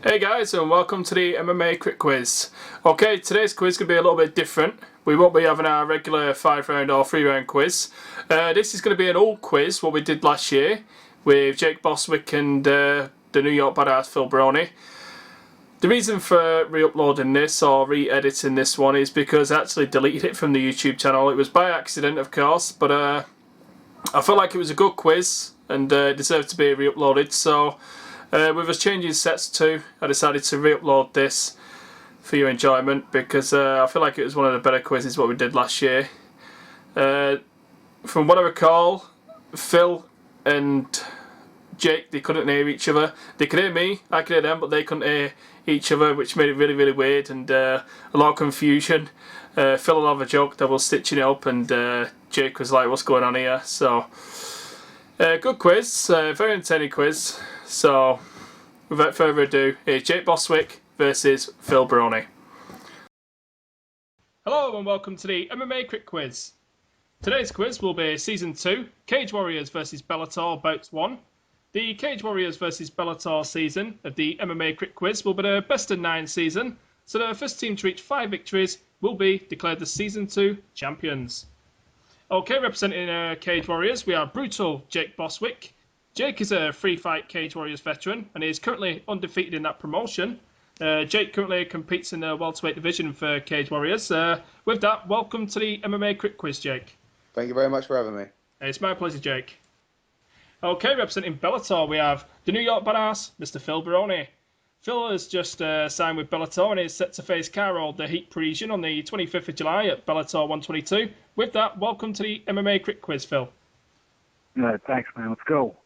Hey guys, and welcome to the MMA Quick Quiz. Okay, today's quiz is going to be a little bit different. We won't be having our regular 5-round or 3-round quiz. This is going to be an old quiz, what we did last year, with Jake Bostwick and the New York badass Phil Baroni. The reason for re-uploading this or re-editing this one is because I actually deleted it from the YouTube channel. It was by accident, of course, but I felt like it was a good quiz and it deserved to be re-uploaded, so with us changing sets too, I decided to re-upload this for your enjoyment because I feel like it was one of the better quizzes what we did last year. From what I recall, Phil and Jake, they couldn't hear each other. They could hear me, I could hear them, but they couldn't hear each other, which made it really, really weird and a lot of confusion. Phil will have a joke that was stitching it up, and Jake was like, "What's going on here?" So, good quiz, very entertaining quiz. So, without further ado, here's Jake Bostwick versus Phil Baroni. Hello and welcome to the MMA Quick Quiz. Today's quiz will be Season 2, Cage Warriors versus Bellator Bouts 1. The Cage Warriors versus Bellator season of the MMA Quick Quiz will be the best of 9 season, so the first team to reach 5 victories will be declared the Season 2 champions. Okay, representing Cage Warriors, we have brutal Jake Bostwick. Jake is a free-fight Cage Warriors veteran and is currently undefeated in that promotion. Jake currently competes in the welterweight division for Cage Warriors. With that, welcome to the MMA Quick Quiz, Jake. Thank you very much for having me. It's my pleasure, Jake. Okay, representing Bellator, we have the New York badass, Mr. Phil Baroni. Phil has just signed with Bellator and is set to face Carol, the Heat Parisian, on the 25th of July at Bellator 122. With that, welcome to the MMA Quick Quiz, Phil. Thanks, man. Let's go.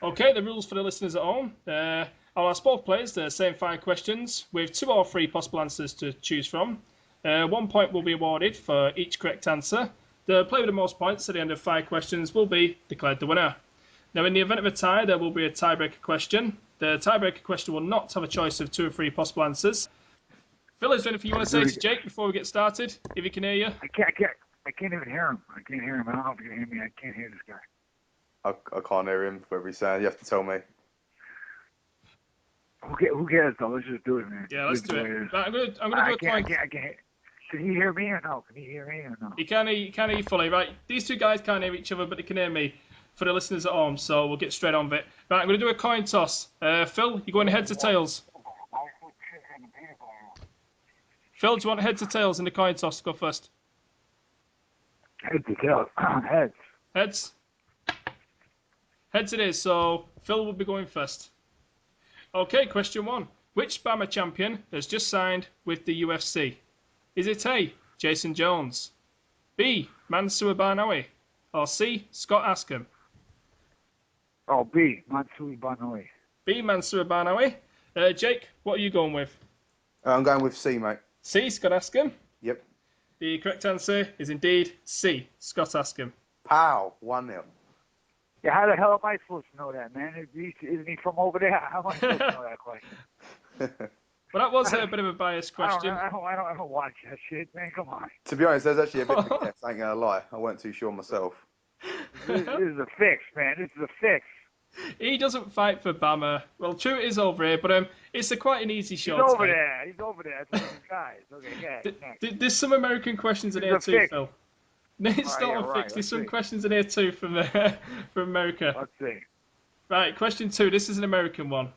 Okay, the rules for the listeners at home. I'll ask both players the same 5 questions with 2 or 3 possible answers to choose from. 1 point will be awarded for each correct answer. The player with the most points at the end of 5 questions will be declared the winner. Now, in the event of a tie, there will be a tiebreaker question. The tiebreaker question will not have a choice of 2 or 3 possible answers. Phil, is there anything you want to say to Jake before we get started, if he can hear you? I can't even hear him. I can't hear him. I don't know if you can hear me. I can't hear this guy. I can't hear him, whatever he's saying. You have to tell me. Who cares, though? Let's just do it, man. Yeah, let's do it. Right, I'm gonna do a coin. I can't. Can he hear me or no? Can he hear me or no? He can hear you fully, right? These 2 guys can't hear each other, but they can hear me for the listeners at home, so we'll get straight on with it. Right, I'm going to do a coin toss. Phil, you going heads or tails? Phil, do you want heads or tails in the coin toss? Go first. Heads or tails? Heads. Heads? Heads it is, so Phil will be going first. Okay, question 1. Which BAMMA champion has just signed with the UFC? Is it A, Jason Jones, B, Mansour Barnawi, or C, Scott Askham? Oh, B, Mansour Barnawi. B, Mansour Barnawi. Jake, what are you going with? I'm going with C, mate. C, Scott Askham? Yep. The correct answer is indeed C, Scott Askham. Pow, 1-0. Yeah, how the hell am I supposed to know that, man? Isn't he from over there? How am I supposed to know that question? Well, that was a bit of a biased question. I don't watch that shit, man. Come on. To be honest, there's actually a bit of a guess. I ain't going to lie. I weren't too sure myself. This is a fix, man. This is a fix. He doesn't fight for BAMMA. Well, true, it is over here, but it's quite an easy show. He's over there. He's over there. That's one of the guys. Okay, yeah. There's some American questions in here too, fix. Phil. It's not a fix. There's some questions in here too from America. Let's see. Right, question 2. This is an American one.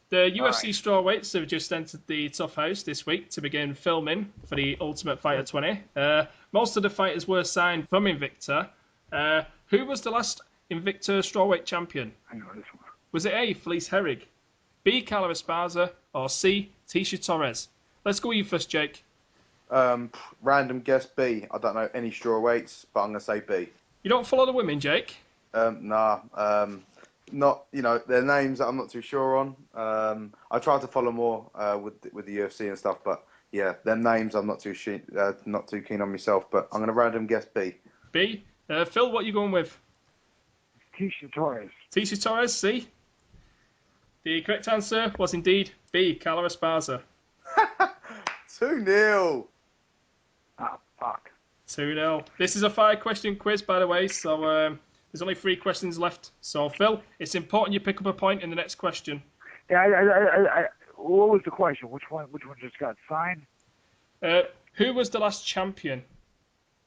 The UFC strawweights have just entered the Tough House this week to begin filming for the Ultimate Fighter 20. Most of the fighters were signed from Invicta. Who was the last Invicta strawweight champion? I know this one. Was it A, Felice Herrig, B, Carla Esparza, or C, Tisha Torres? Let's go with you first, Jake. Random guess B. I don't know any straw weights, but I'm going to say B. You don't follow the women, Jake? Nah. Not, their names that I'm not too sure on. I try to follow more with the UFC and stuff, but yeah, their names I'm not too keen on myself. But I'm going to random guess B. B. Phil, what are you going with? Tisha Torres. Tisha Torres, C. The correct answer was indeed B, Carla Esparza. 2-0. Oh, fuck. 2-0. This is a 5-question quiz, by the way, so there's only 3 questions left. So, Phil, it's important you pick up a point in the next question. What was the question? Which one just got signed? Who was the last champion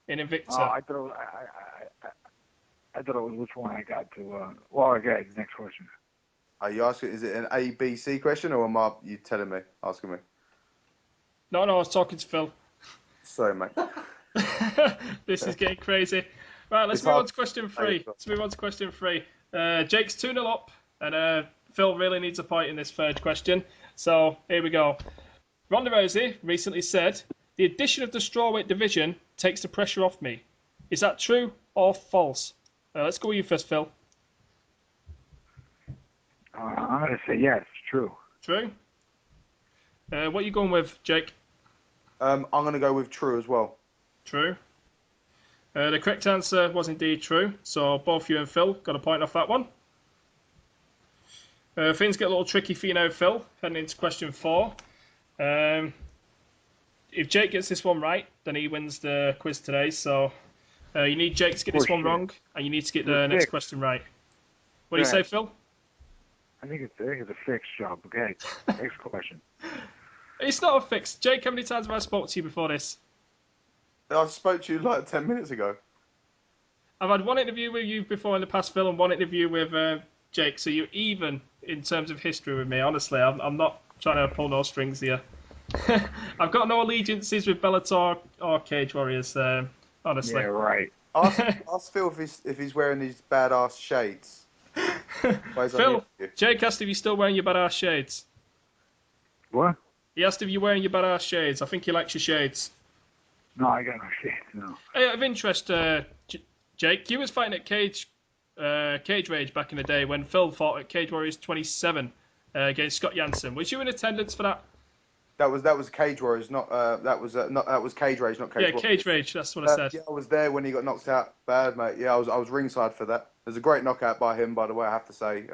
in Invicta? Oh, I thought it was which one I got to. Well, okay, next question. Are you asking? Is it an A, B, C question, or am you telling me, asking me? No, I was talking to Phil. Sorry, mate. This is getting crazy. Right, let's It's move hard on to question to three. Jake's 2-0 up, and Phil really needs a point in this third question. So here we go. Ronda Rousey recently said, "The addition of the strawweight division takes the pressure off me." Is that true or false? Let's go with you first, Phil. I'm gonna say yes, true. True. What are you going with, Jake? I'm going to go with true as well. True. The correct answer was indeed true, so both you and Phil got a point off that one. Things get a little tricky for you now, Phil, heading into question 4. If Jake gets this one right, then he wins the quiz today, so you need Jake to get this one wrong, and you need to get the next question right. What do you say, Phil? I think it's a fixed job. Okay, next question. It's not a fix. Jake, how many times have I spoke to you before this? I spoke to you like 10 minutes ago. I've had one interview with you before in the past, Phil, and one interview with Jake, so you're even in terms of history with me. Honestly, I'm not trying to pull no strings here. I've got no allegiances with Bellator or Cage Warriors, honestly. Yeah, right. Ask Phil if he's wearing these badass shades. Phil, Jake asked if you're still wearing your badass shades. What? He asked if you're wearing your badass shades. I think he likes your shades. No, I got no shit. No. Hey, out of interest, Jake, you was fighting at Cage Rage back in the day when Phil fought at Cage Warriors 27 against Scott Jansen. Was you in attendance for that? That was Cage Warriors, not that was Cage Rage, not Cage Warriors. Yeah, Cage Rage. That's what I said. Yeah, I was there when he got knocked out bad, mate. Yeah, I was ringside for that. It was a great knockout by him, by the way. I have to say.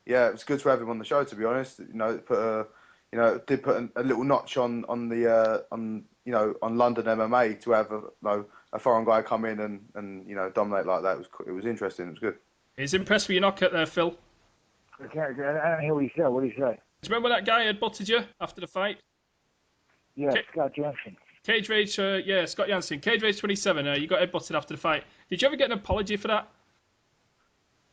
Yeah, it was good to have him on the show. To be honest, it did put a little notch on London MMA to have a foreign guy come in and dominate like that. It was interesting. It was good. He's impressed with your knockout there, Phil. I didn't hear what he said. What did he say? Do you remember that guy had butted you after the fight? Yeah, Scott Jansen. Cage Rage, Scott Jansen. Cage Rage 27, you got headbutted after the fight. Did you ever get an apology for that?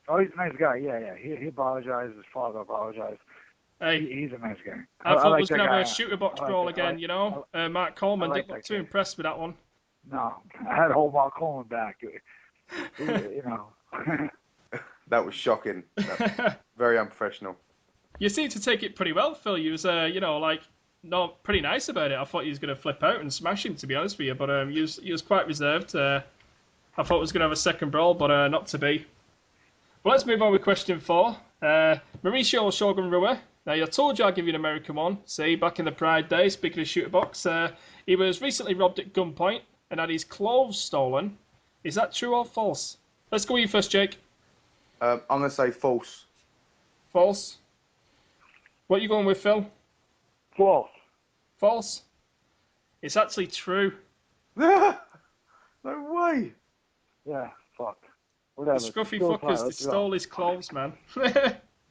Oh, he's a nice guy. Yeah. He apologized. His father apologized. Hey, he's a nice guy. I thought like we was going to have a guy. shooter box brawl again, Mark Coleman didn't look too impressed with that one. No, I had to hold Mark Coleman back. That was shocking. Very unprofessional. You seem to take it pretty well, Phil. You was, not pretty nice about it. I thought he was going to flip out and smash him, to be honest with you. But he was quite reserved. I thought he was going to have a second brawl, but not to be. Well, let's move on with question 4. Mauricio Shogun Rua. Now, I told you I'd give you an American one. See, back in the Pride days, speaking of shooter box, he was recently robbed at gunpoint and had his clothes stolen. Is that true or false? Let's go with you first, Jake. I'm going to say false. False. What are you going with, Phil? False. False. It's actually true. No way. Yeah, fuck. Whatever. The scruffy fuckers, they stole his clothes, man.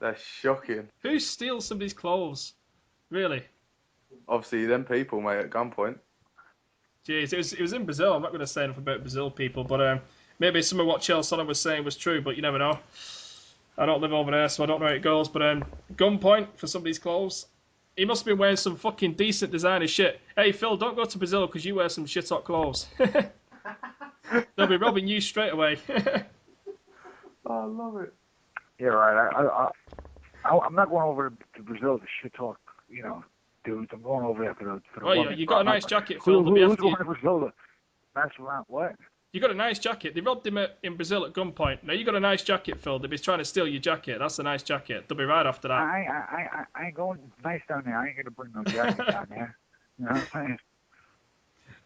That's shocking. Who steals somebody's clothes? Really? Obviously, them people, mate, at gunpoint. Jeez, it was in Brazil. I'm not going to say enough about Brazil people, but maybe some of what Chael Sonnen was saying was true, but you never know. I don't live over there, so I don't know how it goes, but gunpoint for somebody's clothes. He must have been wearing some fucking decent designer shit. Hey, Phil, don't go to Brazil because you wear some shit hot clothes. They'll be robbing you straight away. Oh, I love it. Yeah, right. I'm not going over to Brazil to shit talk, dudes. I'm going over there for the Oh, yeah, you got a nice jacket, Phil. Who's going to Brazil to mess around? What? You got a nice jacket. They robbed him in Brazil at gunpoint. Now, you got a nice jacket, Phil. They'll be trying to steal your jacket. That's a nice jacket. They'll be right after that. I ain't going nice down there. I ain't going to bring no jacket down there. You know what I'm saying?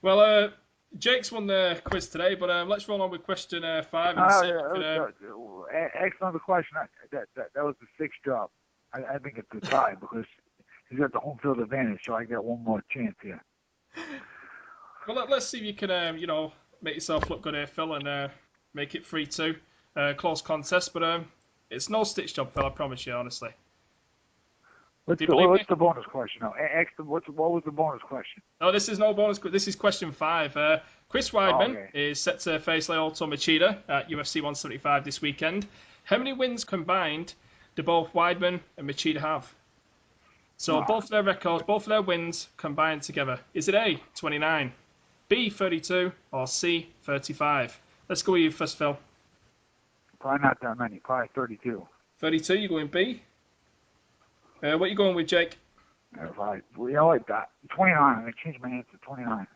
Well, Jake's won the quiz today, but let's roll on with question 5. Excellent question. That was the sixth job. I think it's a tie because he's got the home field advantage, so I got one more chance here. Well, let's see if you can, make yourself look good here, Phil, and make it 3-2. Close contest, but it's no stitch job, Phil, I promise you, honestly. What's Do you believe me? the bonus question? No, what was the bonus question? No, this is no bonus. This is question 5. Chris Weidman is set to face Lyoto Machida at UFC 175 this weekend. How many wins combined do both Weidman and Machida have? So both of their records, both of their wins combined together. Is it A, 29, B, 32, or C, 35? Let's go with you first, Phil. Probably not that many. Probably 32. 32, you're going B. What are you going with, Jake? Right. Well, you know what? 29. I'm going to change my answer. 29.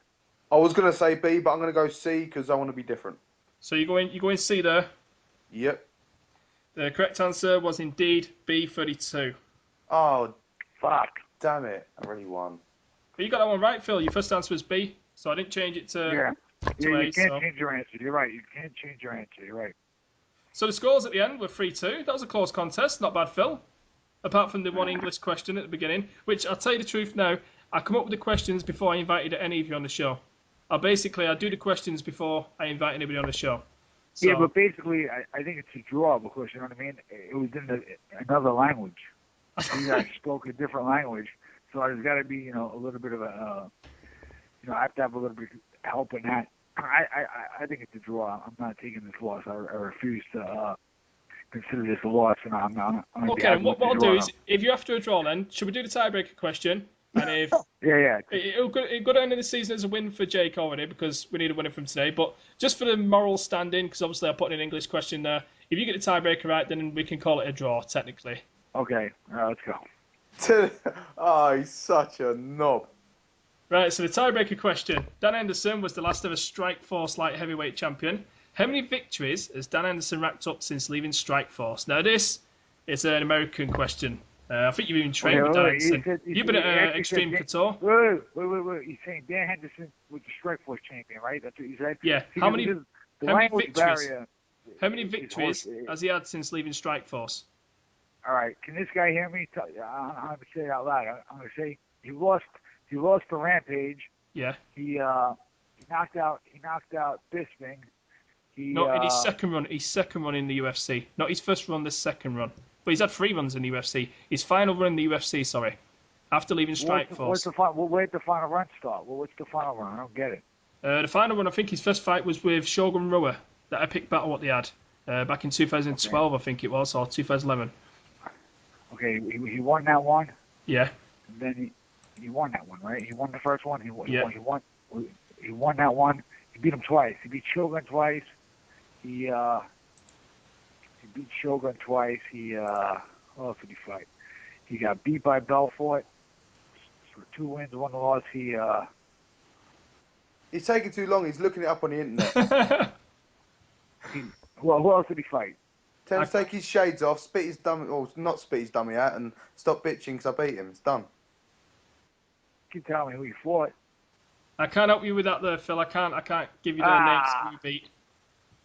I was going to say B, but I'm going to go C because I want to be different. So you're going C there. Yep. The correct answer was indeed B, 32. Oh, fuck. Damn it. I really won. But you got that one right, Phil. Your first answer was B, so I didn't change it to A. You can't so. change your answer. You're right. You can't change your answer. You're right. So the scores at the end were 3-2. That was a close contest. Not bad, Phil. Apart from the one English question at the beginning, which I'll tell you the truth now, I come up with the questions before I invited any of you on the show. I do the questions before I invite anybody on the show. So, Yeah, but basically, I think it's a draw because, you know what I mean? It was in another language. You guys spoke a different language, so there's got to be, a little bit of a, I have to have a little bit of help in that. I think it's a draw. I'm not taking this loss. I refuse to consider this a loss, and I'm okay, and what I'll do is, if you're after a draw then, should we do the tiebreaker question? And if yeah. It'll go down in the season as a win for Jake already because we need a winner from today. But just for the moral standing, because obviously I put in an English question there, if you get the tiebreaker right, then we can call it a draw, technically. Okay, let's go. Oh, he's such a knob. Right, so the tiebreaker question. Dan Henderson was the last ever Strikeforce light heavyweight champion. How many victories has Dan Henderson racked up since leaving Strikeforce? Now this is an American question. I think you've even trained with Dan Henderson. You've been at Extreme Couture. Wait. You're saying Dan Henderson was the Strikeforce champion, right? That's what you said? Yeah. How many victories? How many victories has he had since leaving Strikeforce? All right. Can this guy hear me? I'm going to say it out loud. I'm going to say he lost the Rampage. Yeah. He knocked out Bisping. Not in his second run in the UFC. Not his first run, this second run. But he's had 3 runs in the UFC. His final run in the UFC, sorry. After leaving Strikeforce. Where'd the final run start? What's the final run? I don't get it. The final run, I think his first fight was with Shogun Rua, that epic battle what they had. Back in 2012, I think it was, or 2011. Okay, he won that one? Yeah. And then he won that one, right? He won the first one? He won that one. He beat him twice. He beat Shogun twice. He beat Shogun twice. What else did he fight? He got beat by Belfort. So 2 wins, 1 loss. He's taking too long. He's looking it up on the internet. Who else did he fight? Tell him to take his shades off, spit his dummy, or not spit his dummy out, and stop bitching because I beat him. It's done. You can tell me who he fought. I can't help you with that there, Phil. I can't give you the names who you beat.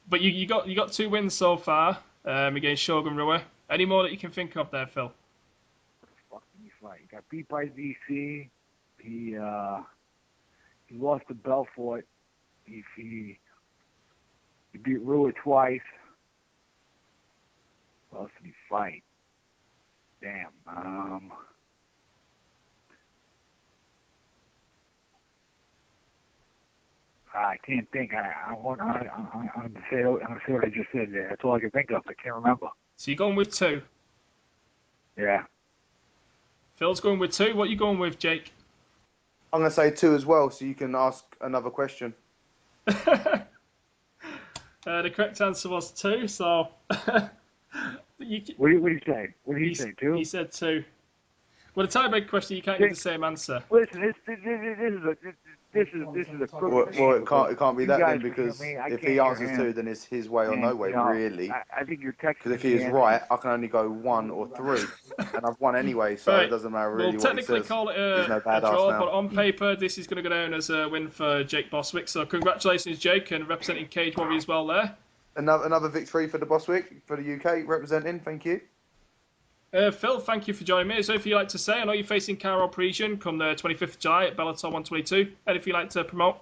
But you got 2 wins so far against Shogun Rua. Any more that you can think of there, Phil? What the fuck did he fight? He got beat by DC. He lost to Belfort. He beat Rua twice. What else did he fight? Damn. I can't think. I'm going to say what I just said there. That's all I can think of. I can't remember. So you're going with 2. Yeah. Phil's going with 2. What are you going with, Jake? I'm going to say 2 as well, so you can ask another question. The correct answer was 2, so... What did you say? What did he say, 2? He said 2. Well, the tiebreak question, you can't give the same answer. Listen, this is a crook. Well, it can't be that then, guys because can hear me. if he answers 2, then it's his way or no way, really. I think you're texting. Because if he is right, I can only go 1 or 3, and I've won anyway, so Right. it doesn't matter really We'll what he technically says. call it a no draw, now. but on paper, this is going to go down as a win for Jake Bostwick. So congratulations, Jake, and representing Cage Warriors well there. Another victory for the Bostwick, for the UK representing. Thank you. Phil, thank you for joining me. So if you'd like to say, I know you're facing Karol Parisian come the 25th of July at Bellator 122. Anything you'd like to promote?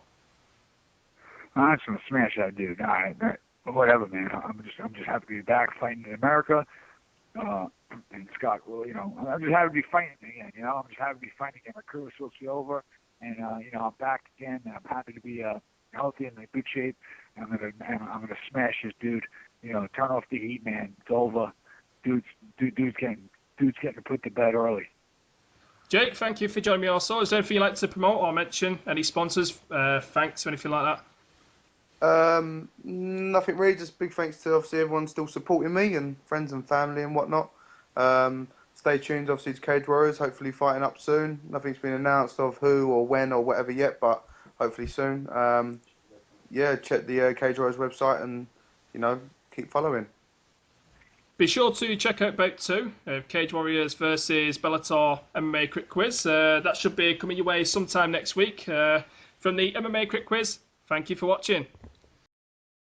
I'm just gonna smash that dude. Whatever, man. I'm just happy to be back fighting in America. And Scott, well, I'm just happy to be fighting again. I'm just happy to be fighting again. My career was supposed to be over, and I'm back again. And I'm happy to be healthy and in good shape. And I'm gonna smash this dude. Turn off the heat, man. It's over. Dude's getting put to bed early. Jake, thank you for joining me also. Is there anything you'd like to promote or mention? Any sponsors? Thanks or anything like that? Nothing really. Just big thanks to obviously everyone still supporting me and friends and family and whatnot. Stay tuned, obviously, to Cage Warriors. Hopefully, fighting up soon. Nothing's been announced of who or when or whatever yet, but hopefully soon. Yeah, check the Cage Warriors website and keep following. Be sure to check out Bout 2, Cage Warriors versus Bellator MMA Quick Quiz. That should be coming your way sometime next week. From the MMA Quick Quiz, thank you for watching.